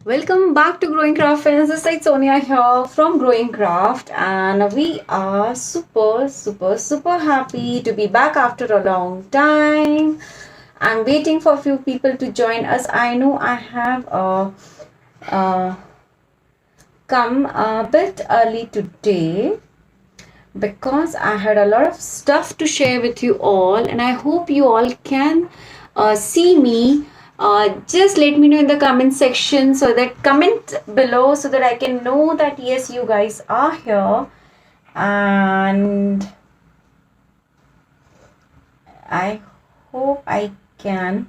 Welcome back to Growing Craft Friends. This is Sonia here from Growing Craft, and we are super happy to be back after a long time. I'm waiting for a few people to join us. I know I have come a bit early today because I had a lot of stuff to share with you all, and I hope you all can see me. Just let me know in the comment section, so that comment below, so that I can know that yes, you guys are here, and I hope I can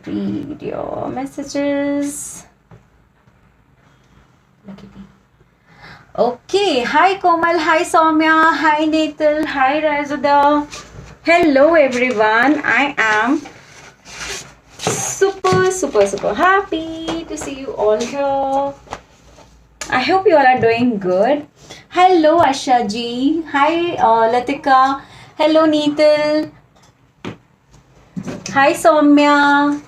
read your messages. Lucky me. Okay, hi Komal, hi Soumya, hi Nathal, hi Razuda. Hello everyone, I am super happy to see you all here. I hope you all are doing good. Hello Asha ji, hi Latika, hello Nathal, hi Soumya,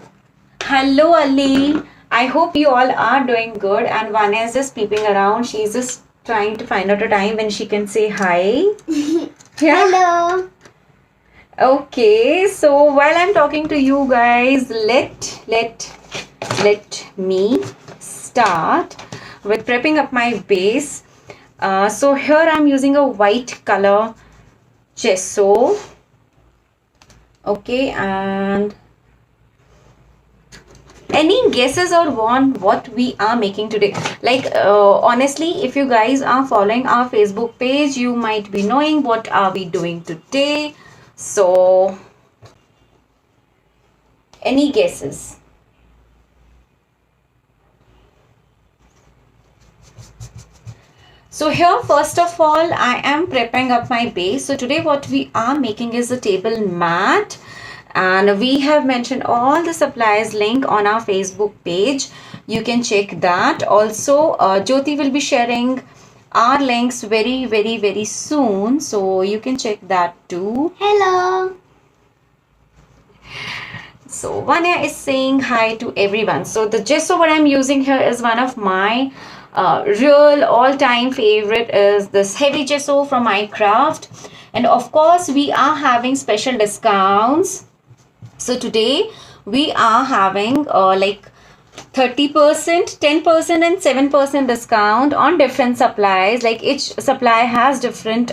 hello Ali. I hope you all are doing good, and Vanya is just peeping around. She's just trying to find out a time when she can say hi. Yeah. Hello. Okay, so while I'm talking to you guys, let me start with prepping up my base. So here I'm using a white color gesso. Okay, and any guesses or what we are making today? Like honestly, if you guys are following our Facebook page, you might be knowing what are we doing today. So any guesses? So here, first of all, I am prepping up my base. So today what we are making is a table mat, and we have mentioned all the supplies link on our Facebook page. You can check that. Also, Jyoti will be sharing our links very soon, so you can check that too. Hello. So Vanya is saying hi to everyone. So the gesso what I'm using here is one of my real all-time favorite, is this heavy gesso from Minecraft, and of course we are having special discounts. So today we are having like 30%, 10% and 7% discount on different supplies. Like each supply has different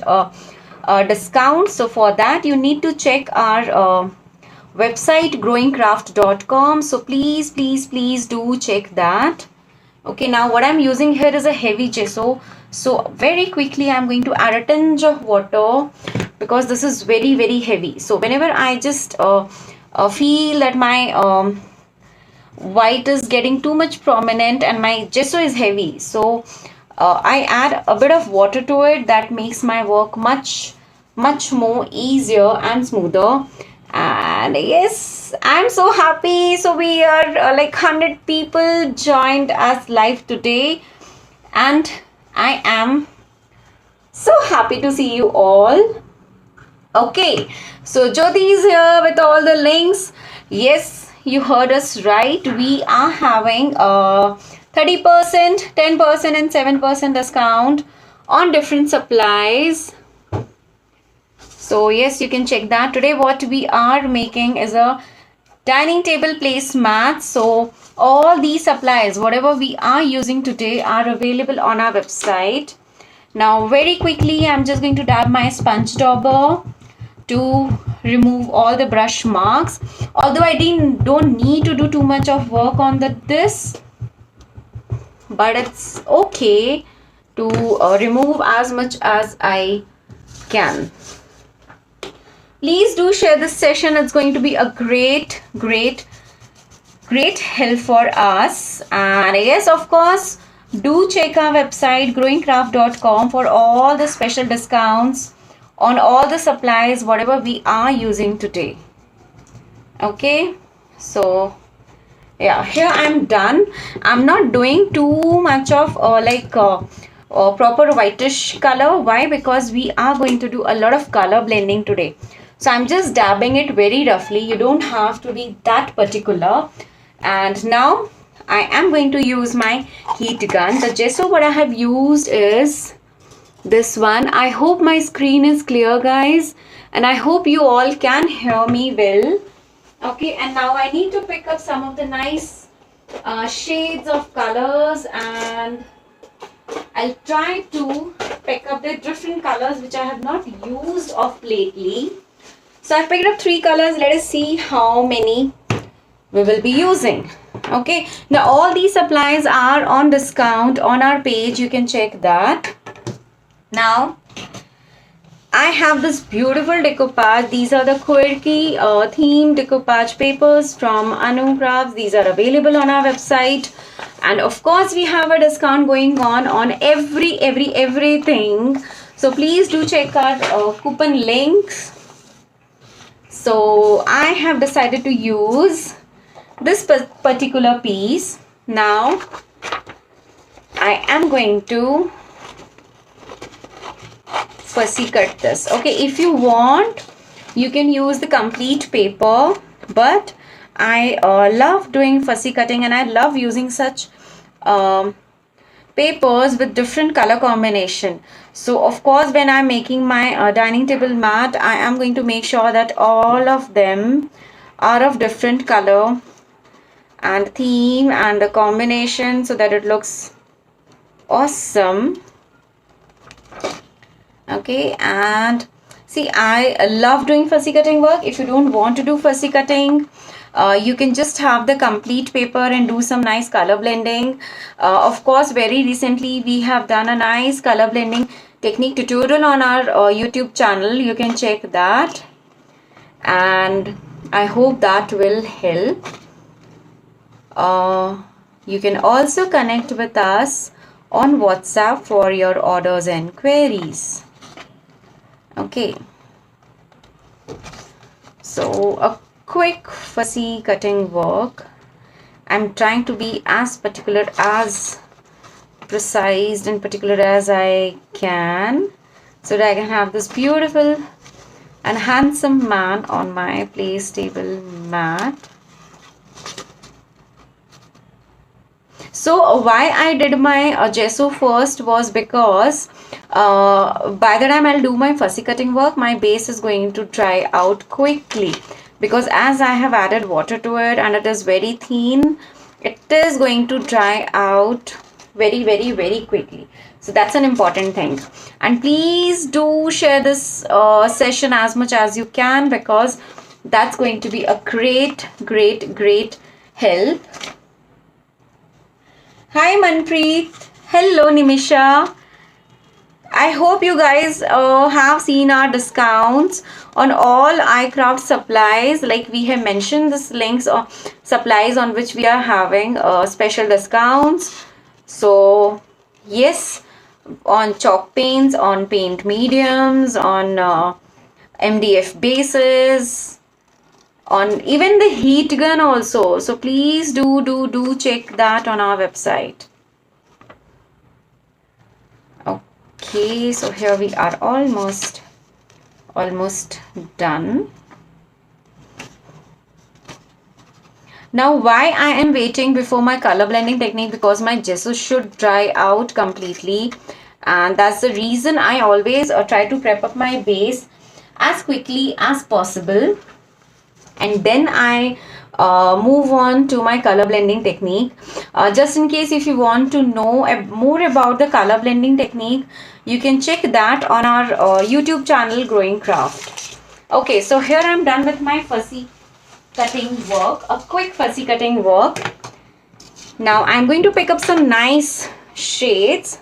discounts. So for that you need to check our website growingcraft.com. So please do check that. Okay, now what I'm using here is a heavy gesso. So very quickly I'm going to add a tinge of water, because this is very heavy. So whenever I just feel that my white is getting too much prominent and my gesso is heavy, so I add a bit of water to it. That makes my work much more easier and smoother. And yes, I'm so happy. So we are like 100 people joined us live today, and I am so happy to see you all. Okay, so Jyoti is here with all the links. Yes, you heard us right. We are having a 30%, 10% and 7% discount on different supplies. So yes, you can check that. Today what we are making is a dining table placemat. So all these supplies, whatever we are using today, are available on our website. Now very quickly, I'm just going to dab my sponge dauber to remove all the brush marks. Although I don't need to do too much of work on this, but it's okay to remove as much as I can. Please do share this session. It's going to be a great help for us. And yes, of course, do check our website growingcraft.com for all the special discounts on all the supplies whatever we are using today. Okay, so yeah, here I'm done. I'm not doing too much of proper whitish color. Why? Because we are going to do a lot of color blending today. So I'm just dabbing it very roughly. You don't have to be that particular. And now I am going to use my heat gun. The gesso what I have used is this one. I hope my screen is clear, guys, and I hope you all can hear me well. Okay, and now I need to pick up some of the nice shades of colors, and I'll try to pick up the different colors which I have not used of lately. So I picked up 3 colors. Let us see how many we will be using. Okay, now all these supplies are on discount on our page. You can check that. Now I have this beautiful decoupage. These are the quirky theme decoupage papers from Anu Crafts. These are available on our website, and of course we have a discount going on everything. So please do check our coupon links. So I have decided to use this particular piece. Now I am going to fussy cut this. Okay, if you want you can use the complete paper, but I love doing fussy cutting, and I love using such papers with different color combination. So of course when I'm making my dining table mat, I am going to make sure that all of them are of different color and theme and the combination, so that it looks awesome. Okay, and see, I love doing fussy cutting work. If you don't want to do fussy cutting, you can just have the complete paper and do some nice color blending. Of course, very recently we have done a nice color blending technique tutorial on our YouTube channel. You can check that, and I hope that will help. You can also connect with us on WhatsApp for your orders and queries. Okay, so a quick fussy cutting work. I'm trying to be as particular, as precise and particular as I can, so that I can have this beautiful and handsome man on my place table mat. So why I did my gesso first was because by the time I'll do my fussy cutting work, my base is going to dry out quickly, because as I have added water to it and it is very thin, it is going to dry out very quickly. So that's an important thing. And please do share this session as much as you can, because that's going to be a great help. Hi Manpreet. Hello Nimisha. I hope you guys have seen our discounts on all iCraft supplies. Like we have mentioned, this links or supplies on which we are having special discounts. So yes, on chalk paints, on paint mediums, on MDF bases, on even the heat gun also. So please do check that on our website. Okay, so here we are almost done. Now why I am waiting before my color blending technique, because my gesso should dry out completely, and that's the reason I always try to prep up my base as quickly as possible, and then I move on to my color blending technique. Just in case if you want to know more about the color blending technique, you can check that on our YouTube channel Growing Craft. Okay, so here I'm done with my fussy cutting work, a quick fussy cutting work. Now I'm going to pick up some nice shades.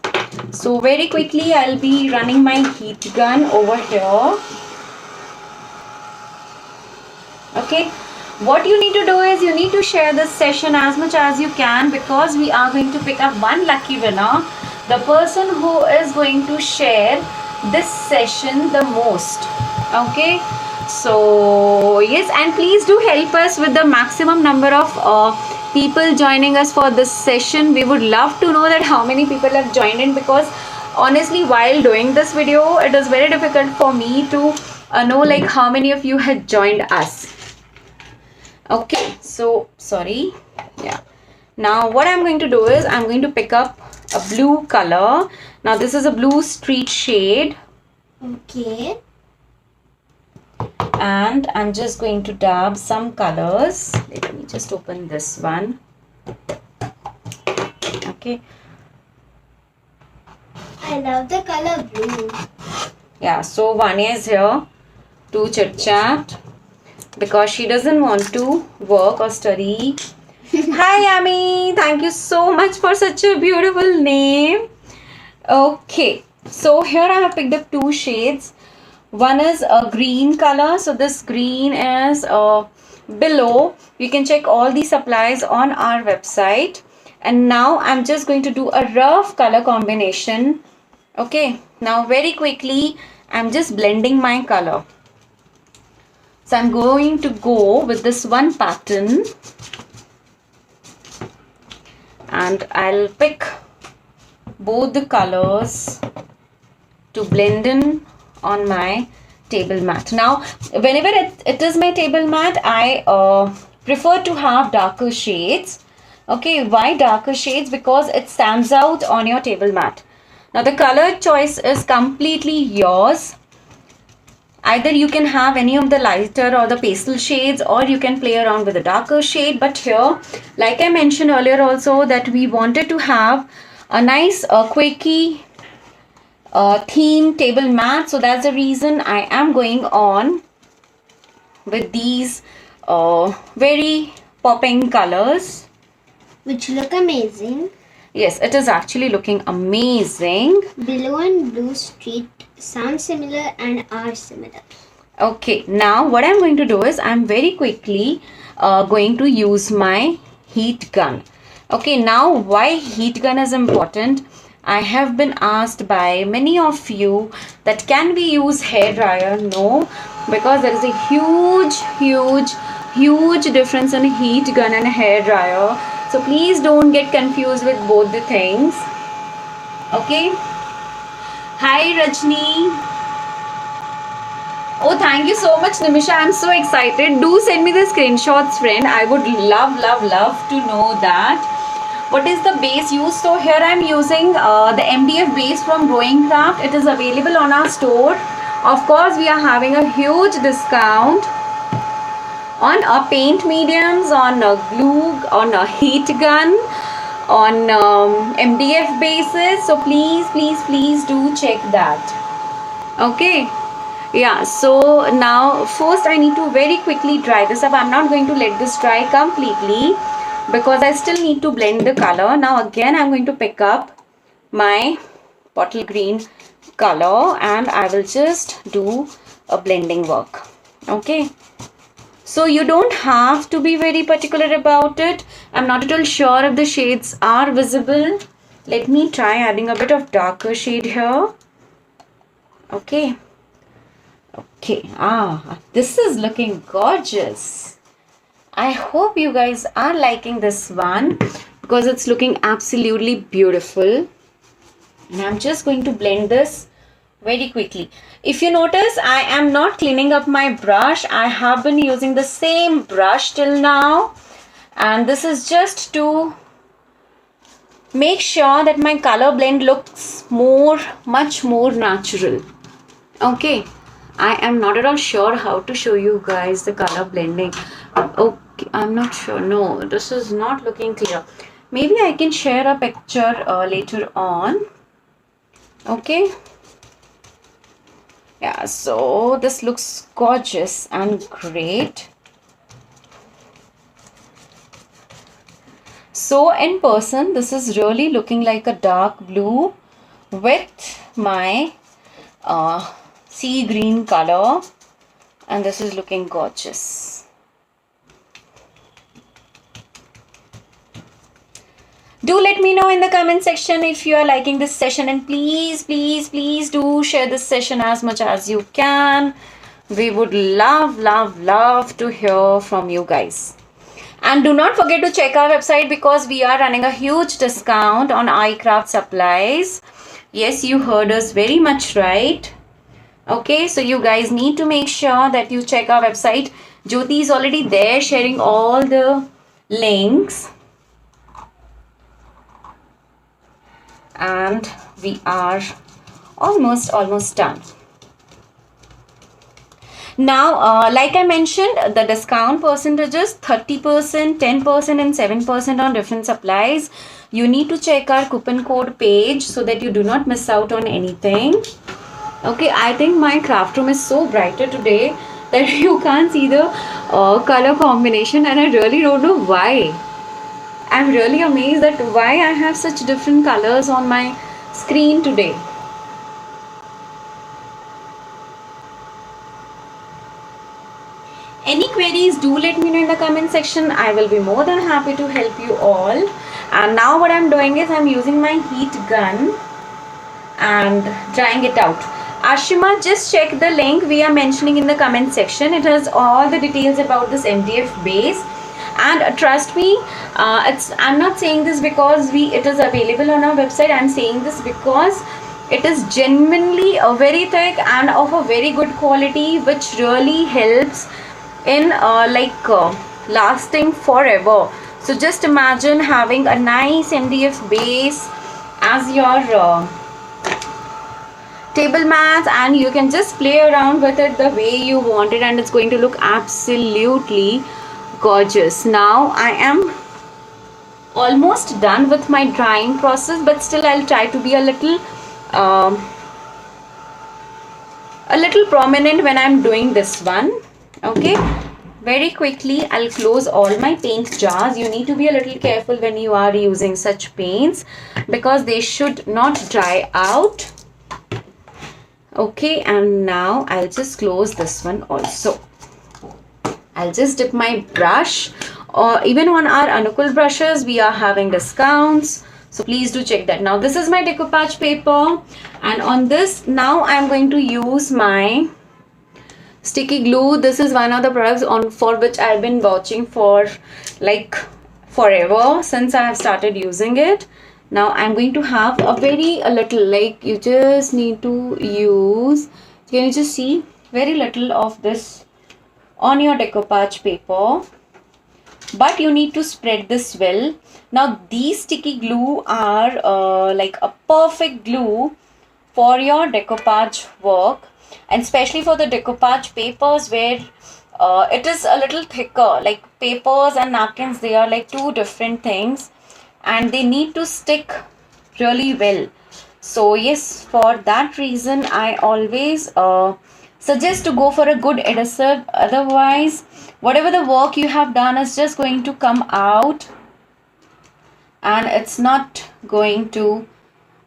So very quickly I'll be running my heat gun over here. Okay, what you need to do is you need to share this session as much as you can, because we are going to pick up one lucky winner, the person who is going to share this session the most. Okay, so yes, and please do help us with the maximum number of people joining us for this session. We would love to know that how many people have joined in, because honestly while doing this video it is very difficult for me to know like how many of you had joined us. Okay, so sorry. Yeah, Now what I'm going to do is I'm going to pick up a blue color. Now this is a blue street shade. Okay. And I'm just going to dab some colors. Let me just open this one. Okay. I love the color blue. Yeah, so Vanya is here to chit chat because she doesn't want to work or study. Hi Amy, thank you so much for such a beautiful name. Okay, so here I have picked up two shades. One is a green color, so this green is below. You can check all the supplies on our website. And now I'm just going to do a rough color combination. Okay, now very quickly I'm just blending my color. So I'm going to go with this one pattern and I'll pick both the colors to blend in on my table mat. Now whenever it is my table mat, I prefer to have darker shades. Okay, why darker shades? Because it stands out on your table mat. Now the color choice is completely yours. Either you can have any of the lighter or the pastel shades, or you can play around with a darker shade. But here, like I mentioned earlier also, that we wanted to have a nice quirky theme table mat. So that's the reason I am going on with these very popping colors. Which look amazing. Yes, it is actually looking amazing. Below and blue street sound similar and are similar. Okay, now what I'm going to do is I'm very quickly going to use my heat gun. Okay, now why heat gun is important? I have been asked by many of you that can we use hair dryer? No, because there is a huge difference in heat gun and hair dryer. So please don't get confused with both the things. Okay. Hi Rajni. Oh, thank you so much, Nimisha. I'm so excited. Do send me the screenshots, friend. I would love to know that. What is the base used? So here I'm using the MDF base from Growing Craft. It is available on our store. Of course, we are having a huge discount on our paint mediums, on glue, on a heat gun, on MDF bases. So please do check that. Okay. Yeah, so now first I need to very quickly dry this up. I'm not going to let this dry completely because I still need to blend the color. Now again I'm going to pick up my bottle green color and I will just do a blending work. Okay. So you don't have to be very particular about it. I'm not at all sure if the shades are visible. Let me try adding a bit of darker shade here. Okay. Okay, this is looking gorgeous. I hope you guys are liking this one because it's looking absolutely beautiful. And I'm just going to blend this very quickly. If you notice, I am not cleaning up my brush. I have been using the same brush till now. And this is just to make sure that my color blend looks much more natural. Okay. I am not at all sure how to show you guys the color blending. Okay, I'm not sure. No, this is not looking clear. Maybe I can share a picture later on. Okay. Yeah, so this looks gorgeous and great. So in person, this is really looking like a dark blue with my sea green color, and this is looking gorgeous. Do let me know in the comment section if you are liking this session, and please do share this session as much as you can. We would love to hear from you guys. And do not forget to check our website because we are running a huge discount on iCraft supplies. Yes, you heard us very much right. Okay, so you guys need to make sure that you check our website. Jyoti is already there sharing all the links. and we are almost done. Now, like I mentioned, the discount percentages 30%, 10%, and 7% on different supplies. You need to check our coupon code page so that you do not miss out on anything. Okay, I think my craft room is so brighter today that you can't see the color combination, and I really don't know why. I'm really amazed at why I have such different colors on my screen today. Any queries, do let me know in the comment section. I will be more than happy to help you all. And now what I'm doing is I'm using my heat gun and drying it out. Ashima, just check the link we are mentioning in the comment section. It has all the details about this MDF base. And trust me, I'm not saying this because it is available on our website. I'm saying this because it is genuinely very thick and of a very good quality, which really helps in lasting forever. So just imagine having a nice MDF base as your table mats, and you can just play around with it the way you want it, and it's going to look absolutely gorgeous. Now I am almost done with my drying process, but still I'll try to be a little prominent when I'm doing this one. Okay, very quickly I'll close all my paint jars. You need to be a little careful when you are using such paints because they should not dry out. Okay, and now I'll just close this one also. I'll just dip my brush, or even on our Anukul brushes we are having discounts, so please do check that. Now this is my decoupage paper, and on this now I'm going to use my sticky glue. This is one of the products for which I've been watching for like forever, since I have started using it. Now I'm going to have a little, like you just need to use, can you just see, very little of this on your decoupage paper, but you need to spread this well. Now these sticky glue are like a perfect glue for your decoupage work, and especially for the decoupage papers where it is a little thicker. Like papers and napkins, they are like two different things and they need to stick really well. So yes, for that reason I always suggest to go for a good adhesive. Otherwise, whatever the work you have done is just going to come out and it's not going to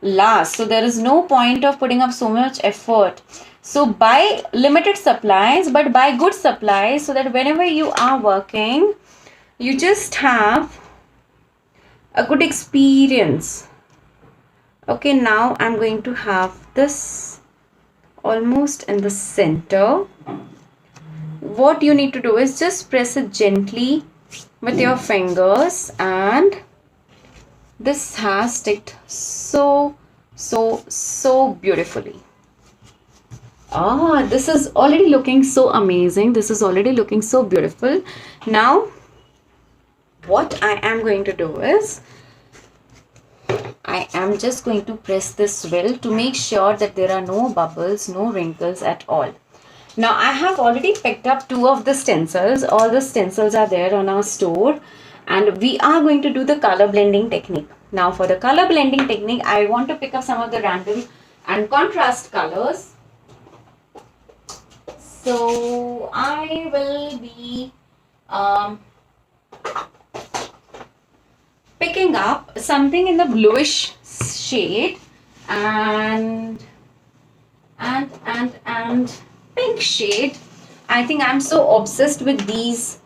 last. So there is no point of putting up so much effort. So buy limited supplies, but buy good supplies so that whenever you are working, you just have a good experience. Okay, now I'm going to have this almost in the center. What you need to do is just press it gently with your fingers, and this has sticked so beautifully. This is already looking so amazing. This is already looking so beautiful. Now what I am going to do is I am just going to press this well to make sure that there are no bubbles, no wrinkles at all. Now I have already picked up two of the stencils. All the stencils are there on our store, and we are going to do the color blending technique. Now for the color blending technique, I want to pick up some of the random and contrast colors. So I will be picking up something in the bluish shade and pink shade. I think I'm so obsessed with these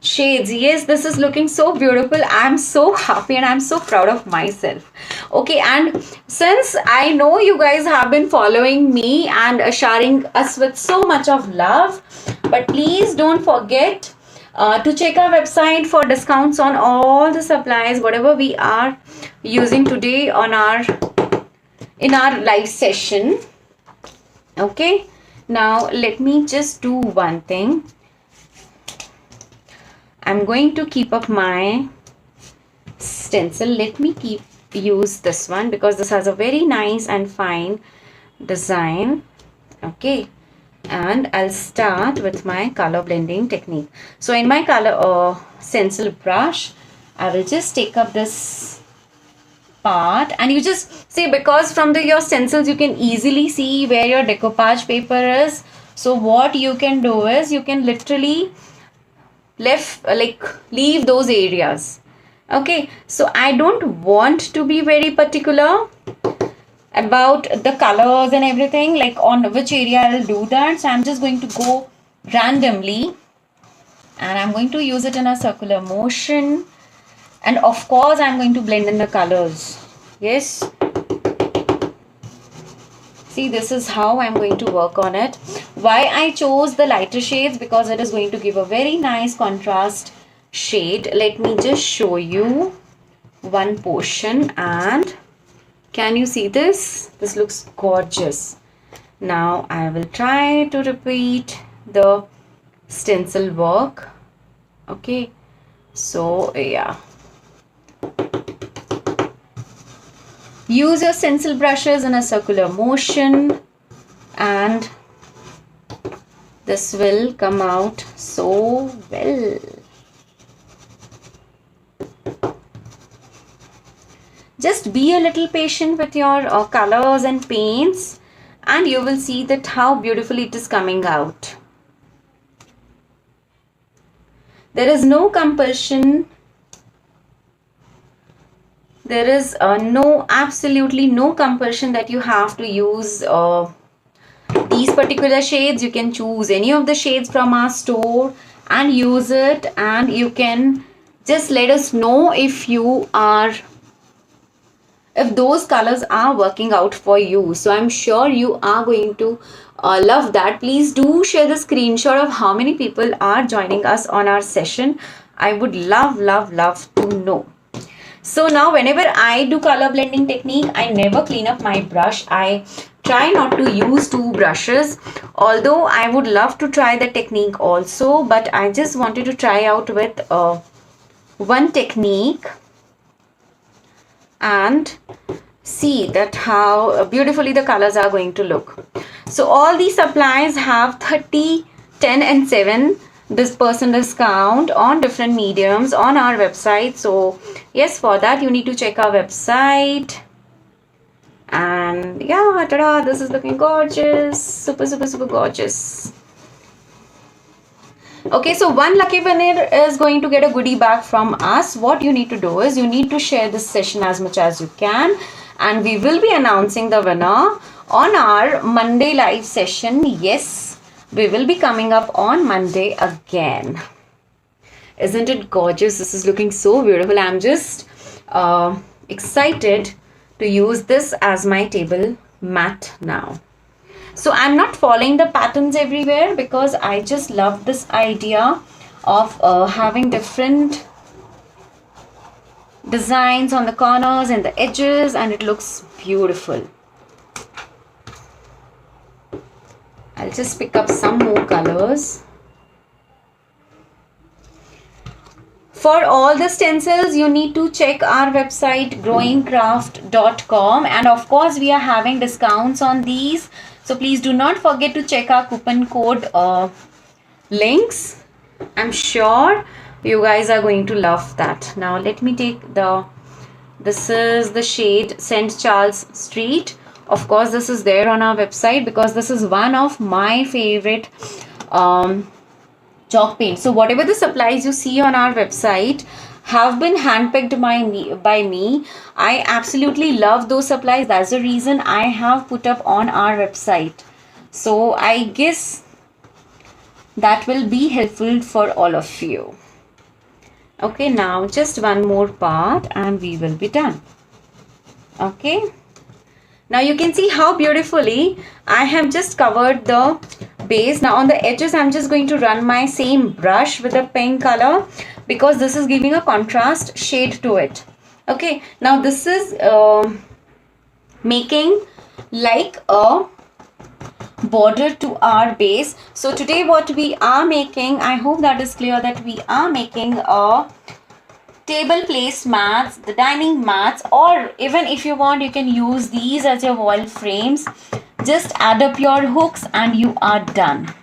shades. Yes, this is looking so beautiful. I'm so happy and I'm so proud of myself. Okay, and since I know you guys have been following me and sharing us with so much of love, but please don't forget to check our website for discounts on all the supplies whatever we are using today on in our live session. Okay, now let me just do one thing. I'm going to keep up my stencil. Let me keep use this one because this has a very nice and fine design. Okay, and I'll start with my color blending technique. So in my color stencil brush, I will just take up this part, and you just see, because from your stencils you can easily see where your decoupage paper is. So what you can do is you can literally leave those areas. Okay, so I don't want to be very particular about the colors and everything, like on which area I'll do that. So I'm just going to go randomly, and I'm going to use it in a circular motion, and of course I'm going to blend in the colors. Yes, see, this is how I'm going to work on it. Why I chose the lighter shades? Because it is going to give a very nice contrast shade. Let me just show you one portion, and can you see this? This looks gorgeous. Now I will try to repeat the stencil work. Okay, so yeah, use your stencil brushes in a circular motion, and this will come out so well. Just be a little patient with your colors and paints, and you will see that how beautifully it is coming out. There is no compulsion. There is absolutely no compulsion that you have to use these particular shades. You can choose any of the shades from our store and use it, and you can just let us know if those colors are working out for you. So I'm sure you are going to love that. Please do share the screenshot of how many people are joining us on our session. I would love to know. So now whenever I do color blending technique, I never clean up my brush. I try not to use two brushes, although I would love to try the technique also, but I just wanted to try out with one technique and see that how beautifully the colors are going to look. So all these supplies have 30, 10 and 7 this % discount on different mediums on our website. So yes, for that you need to check our website. And yeah, ta-da, this is looking gorgeous, super gorgeous. Okay, so one lucky winner is going to get a goodie bag from us. What you need to do is you need to share this session as much as you can, and we will be announcing the winner on our Monday live session. Yes, we will be coming up on Monday again. Isn't it gorgeous? This is looking so beautiful. I'm just excited to use this as my table mat now. So I'm not following the patterns everywhere because I just love this idea of having different designs on the corners and the edges, and it looks beautiful. I'll just pick up some more colors. For all the stencils, you need to check our website growingcraft.com, and of course we are having discounts on these. So please do not forget to check our coupon code links. I'm sure you guys are going to love that. Now let me take this is the shade St. Charles Street. Of course this is there on our website because this is one of my favorite chalk paint. So whatever the supplies you see on our website have been handpicked by me. I absolutely love those supplies. That's the reason I have put up on our website. So I guess that will be helpful for all of you. Okay, now just one more part and we will be done. Okay. Now you can see how beautifully I have just covered the base. Now on the edges I'm just going to run my same brush with the pink color because this is giving a contrast shade to it. Okay, now this is making like a border to our base. So today what we are making, I hope that is clear, that we are making a table place mats, the dining mats, or even if you want, you can use these as your wall frames. Just add up your hooks and you are done.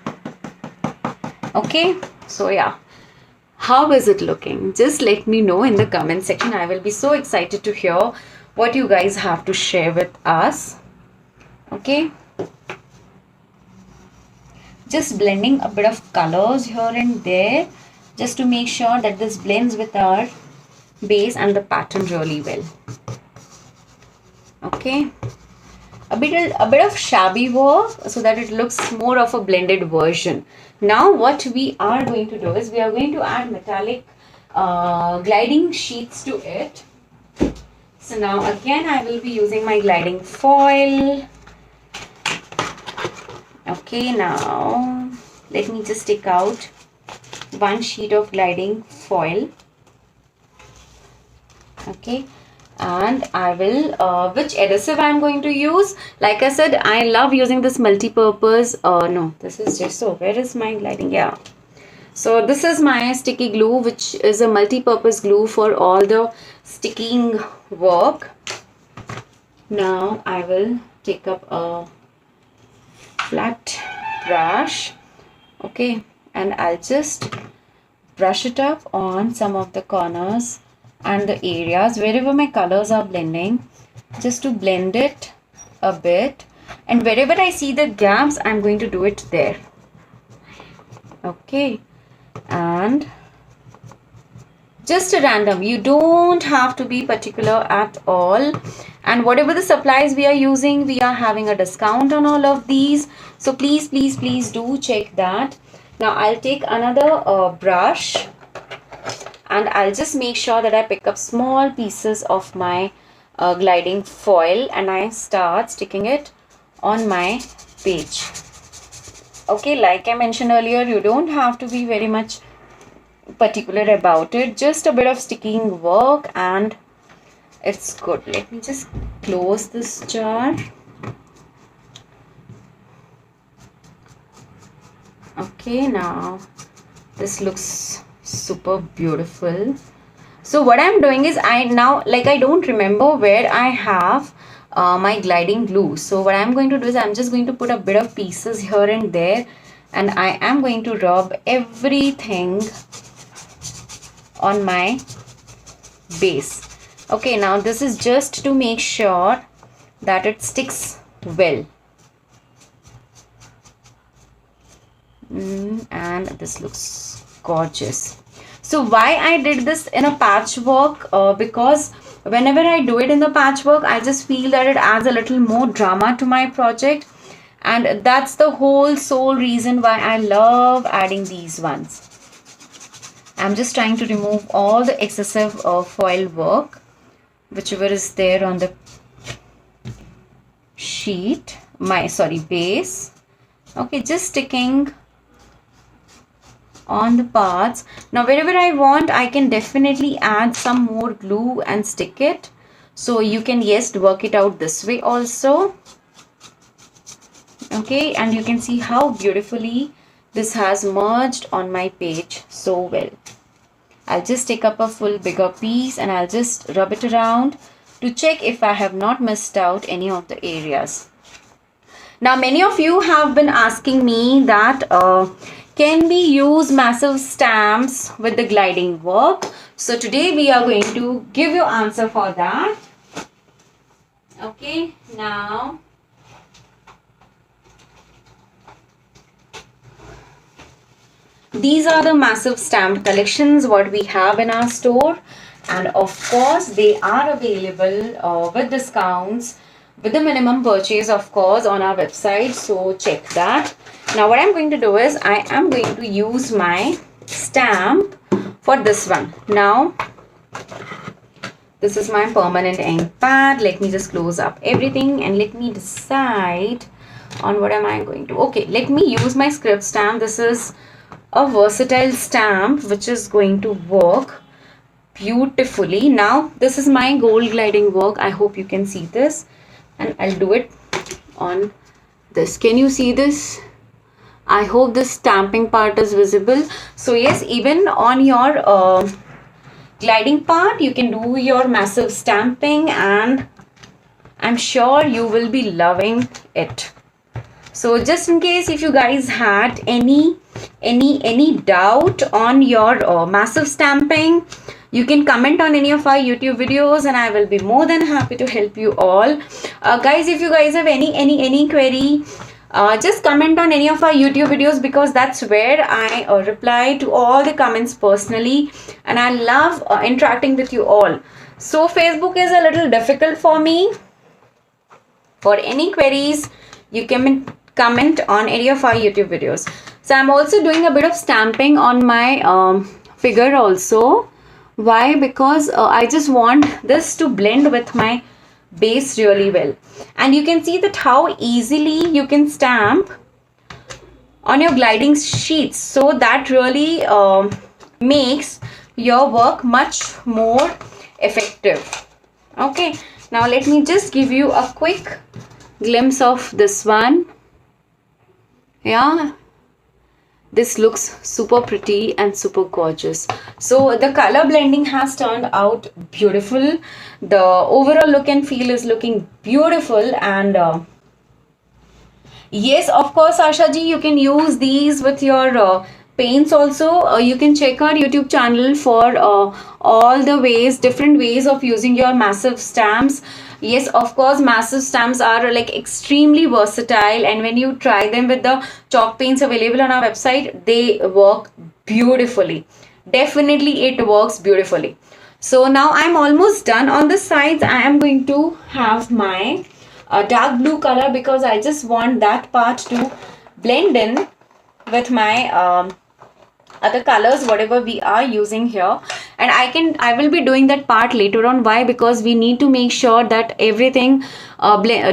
Okay, so yeah, how is it looking? Just let me know in the comment section. I will be so excited to hear what you guys have to share with us. Okay, just blending a bit of colors here and there just to make sure that this blends with our base and the pattern really well. Okay, a bit of shabby work so that it looks more of a blended version. Now what we are going to do is we are going to add metallic gliding sheets to it. So now again I will be using my gliding foil. Okay, now let me just take out one sheet of gliding foil. Okay, and I will which adhesive I am going to use. Like I said, I love using this multi-purpose. No, this is gesso. Where is my gliding? Yeah. So this is my sticky glue, which is a multi-purpose glue for all the sticking work. Now I will take up a flat brush. Okay, and I'll just brush it up on some of the corners and the areas wherever my colors are blending, just to blend it a bit, and wherever I see the gaps I'm going to do it there. Okay, and just a random, you don't have to be particular at all. And whatever the supplies we are using, we are having a discount on all of these, so please do check that. Now I'll take another brush and I'll just make sure that I pick up small pieces of my gliding foil and I start sticking it on my page. Okay, like I mentioned earlier, you don't have to be very much particular about it, just a bit of sticking work and it's good. Let me just close this jar. Okay, now this looks super beautiful. So what I'm doing is I don't remember where I have my gliding glue. So what I'm going to do is I'm just going to put a bit of pieces here and there and I am going to rub everything on my base. Okay, now this is just to make sure that it sticks well. And this looks gorgeous. So why I did this in a patchwork? Because whenever I do it in the patchwork, I just feel that it adds a little more drama to my project, and that's the whole sole reason why I love adding these ones. I'm just trying to remove all the excessive foil work, whichever is there on the sheet, base. Okay, just sticking on the parts. Now wherever I want, I can definitely add some more glue and stick it. So you can work it out this way also. Okay, and you can see how beautifully this has merged on my page so well. I'll just take up a full bigger piece and I'll just rub it around to check if I have not missed out any of the areas. Now many of you have been asking me that can we use massive stamps with the gliding work? So today we are going to give you answer for that. Okay, now these are the massive stamp collections what we have in our store, and of course they are available with discounts with the minimum purchase, of course, on our website, so check that. Now what I'm going to do is I am going to use my stamp for this one. Now this is my permanent ink pad. Let me just close up everything and let me decide on what am I going to. Okay, let me use my script stamp. This is a versatile stamp which is going to work beautifully. Now this is my gold gliding work. I hope you can see this, and I'll do it on this. Can you see this? I hope this stamping part is visible. So yes, even on your gliding part, you can do your massive stamping, and I'm sure you will be loving it. So just in case if you guys had any doubt on your massive stamping, you can comment on any of our YouTube videos and I will be more than happy to help you all. Guys, if you guys have any query, just comment on any of our YouTube videos, because that's where I reply to all the comments personally, and I love interacting with you all. So Facebook is a little difficult for me. For any queries, you can comment on any of our YouTube videos. So I'm also doing a bit of stamping on my figure also. Why? Because I just want this to blend with my base really well. And you can see that how easily you can stamp on your gliding sheets. So that really makes your work much more effective. Okay, now let me just give you a quick glimpse of this one. Yeah, this looks super pretty and super gorgeous. So the color blending has turned out beautiful. The overall look and feel is looking beautiful. And yes, of course, Asha ji, you can use these with your paints also. You can check our YouTube channel for all the ways, different ways of using your massive stamps. Yes, of course, massive stamps are like extremely versatile, and when you try them with the chalk paints available on our website, they work beautifully. Definitely it works beautifully. So now I'm almost done on the sides. I am going to have my dark blue color, because I just want that part to blend in with my other colors whatever we are using here. And I will be doing that part later on. Why? Because we need to make sure that everything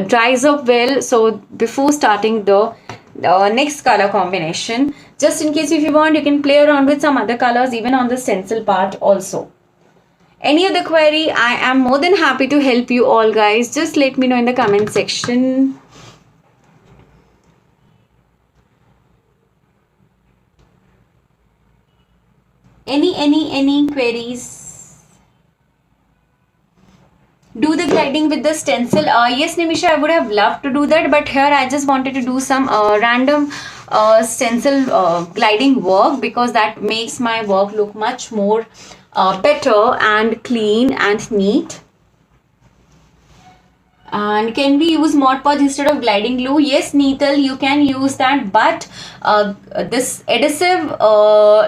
dries up well, so before starting the next color combination. Just in case if you want, you can play around with some other colors even on the stencil part also. Any other query, I am more than happy to help you all, guys. Just let me know in the comment section. Any queries? Do the gliding with the stencil. Yes, Nimisha, I would have loved to do that, but here I just wanted to do some random stencil gliding work, because that makes my work look much more better and clean and neat. And can we use Mod Podge instead of gliding glue? Yes, Neetal, you can use that, but this adhesive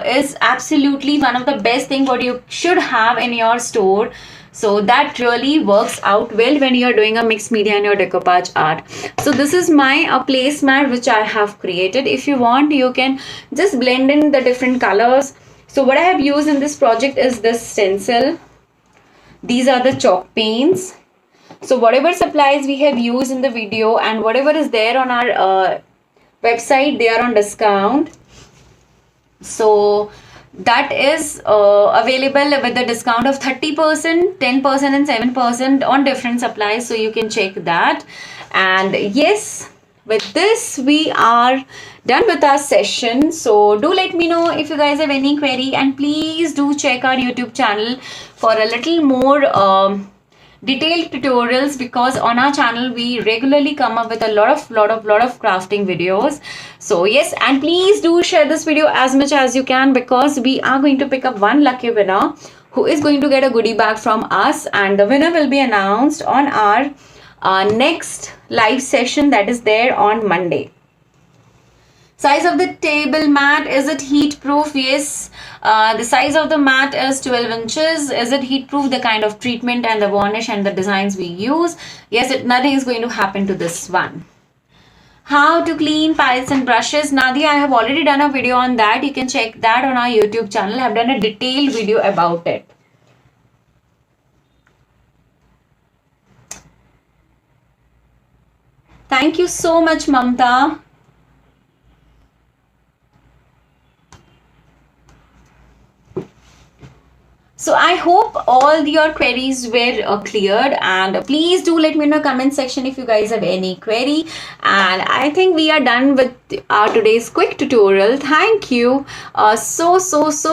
is absolutely one of the best thing what you should have in your store. So that really works out well when you're doing a mixed media and your decoupage art. So this is my placemat which I have created. If you want, you can just blend in the different colors. So what I have used in this project is this stencil. These are the chalk paints. So whatever supplies we have used in the video and whatever is there on our website, they are on discount. So that is available with the discount of 30%, 10% and 7% on different supplies. So you can check that. And yes, with this we are done with our session. So do let me know if you guys have any query, and please do check our YouTube channel for a little more detailed tutorials, because on our channel we regularly come up with a lot of crafting videos. So yes, and please do share this video as much as you can, because we are going to pick up one lucky winner who is going to get a goodie bag from us, and the winner will be announced on our next live session that is there on Monday. Size of the table mat, is it heat proof? Yes, the size of the mat is 12 inches. Is it heat proof? The kind of treatment and the varnish and the designs we use. Yes, nothing is going to happen to this one. How to clean palettes and brushes. Nadia, I have already done a video on that. You can check that on our YouTube channel. I have done a detailed video about it. Thank you so much, Mamta. So I hope all your queries were cleared, and please do let me know in the comment section if you guys have any query. And I think we are done with our today's quick tutorial. Thank you so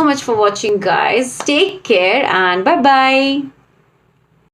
much for watching, guys. Take care and bye bye.